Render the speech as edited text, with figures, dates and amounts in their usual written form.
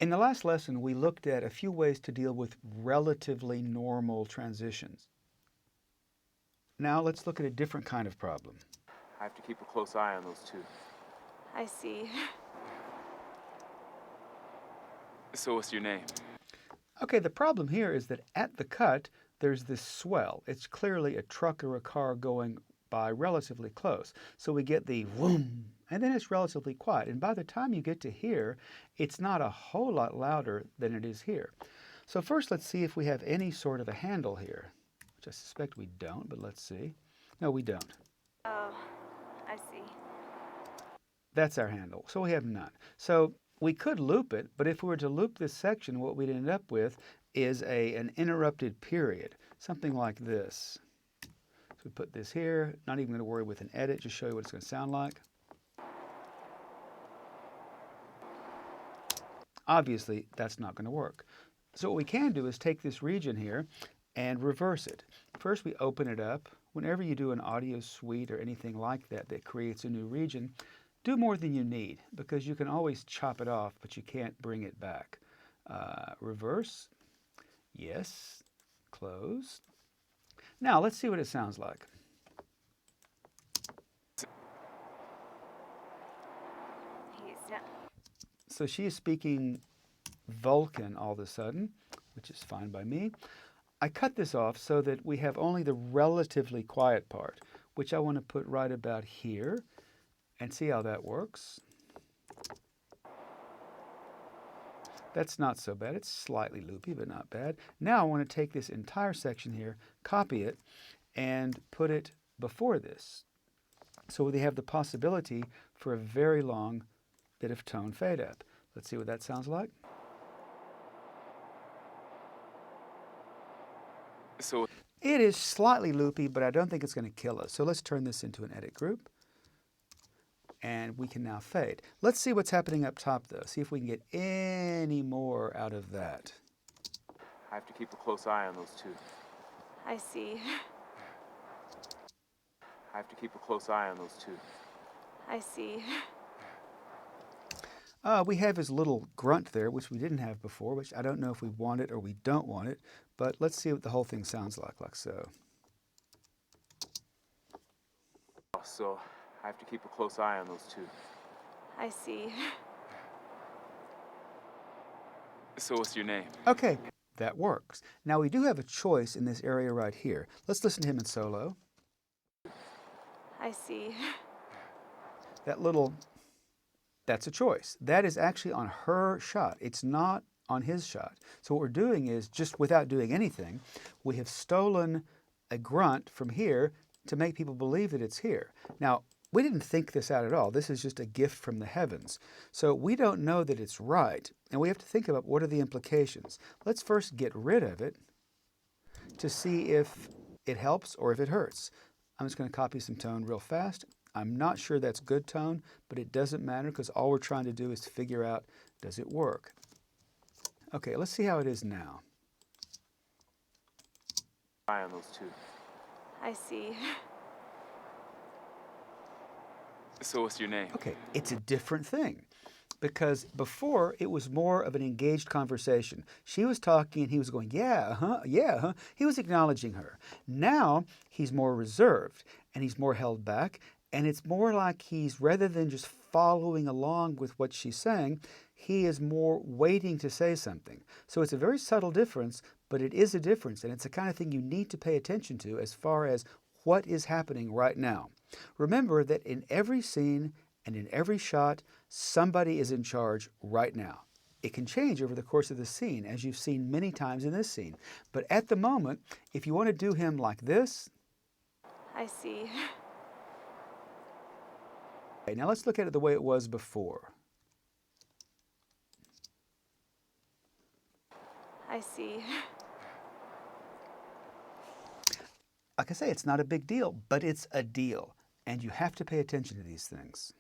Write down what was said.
In the last lesson, we looked at a few ways to deal with relatively normal transitions. Now let's look at a different kind of problem. I have to keep a close eye on those two. I see. So what's your name? Okay, the problem here is that at the cut, there's this swell. It's clearly a truck or a car going by relatively close. So we get the whoom, and then it's relatively quiet. And by the time you get to here, it's not a whole lot louder than it is here. So first, let's see if we have any sort of a handle here, which I suspect we don't, but let's see. No, we don't. Oh, I see. That's our handle. So we have none. So we could loop it, but if we were to loop this section, what we'd end up with is an interrupted period, something like this. So we put this here, not even going to worry with an edit, just show you what it's going to sound like. Obviously, that's not going to work. So what we can do is take this region here and reverse it. First, we open it up. Whenever you do an audio suite or anything like that that creates a new region, do more than you need, because you can always chop it off, but you can't bring it back. Reverse. Yes. Close. Now, let's see what it sounds like. So she is speaking Vulcan all of a sudden, which is fine by me. I cut this off so that we have only the relatively quiet part, which I want to put right about here, and see how that works. That's not so bad. It's slightly loopy, but not bad. Now I want to take this entire section here, copy it, and put it before this. So they have the possibility for a very long bit of tone fade up. Let's see what that sounds like. So it is slightly loopy, but I don't think it's going to kill us. So let's turn this into an edit group. And we can now fade. Let's see what's happening up top, though. See if we can get any more out of that. I have to keep a close eye on those two. I see. I have to keep a close eye on those two. I see. We have his little grunt there, which we didn't have before, which I don't know if we want it or we don't want it. But let's see what the whole thing sounds like so. So I have to keep a close eye on those two. I see. So what's your name? Okay, that works. Now we do have a choice in this area right here. Let's listen to him in solo. I see. That's a choice. That is actually on her shot. It's not on his shot. So what we're doing is, just without doing anything, we have stolen a grunt from here to make people believe that it's here. Now, we didn't think this out at all. This is just a gift from the heavens. So we don't know that it's right, and we have to think about what are the implications. Let's first get rid of it to see if it helps or if it hurts. I'm just going to copy some tone real fast. I'm not sure that's good tone, but it doesn't matter because all we're trying to do is figure out, does it work? Okay, let's see how it is now. Eye on those two. I see. So what's your name? Okay, it's a different thing because before it was more of an engaged conversation. She was talking and he was going, yeah, huh, yeah, huh. He was acknowledging her. Now he's more reserved and he's more held back. And it's more like he's, rather than just following along with what she's saying, he is more waiting to say something. So it's a very subtle difference, but it is a difference. And it's the kind of thing you need to pay attention to as far as what is happening right now. Remember that in every scene and in every shot, somebody is in charge right now. It can change over the course of the scene, as you've seen many times in this scene. But at the moment, if you want to do him like this. I see. Okay, now let's look at it the way it was before. I see. Like I say, it's not a big deal, but it's a deal. And you have to pay attention to these things.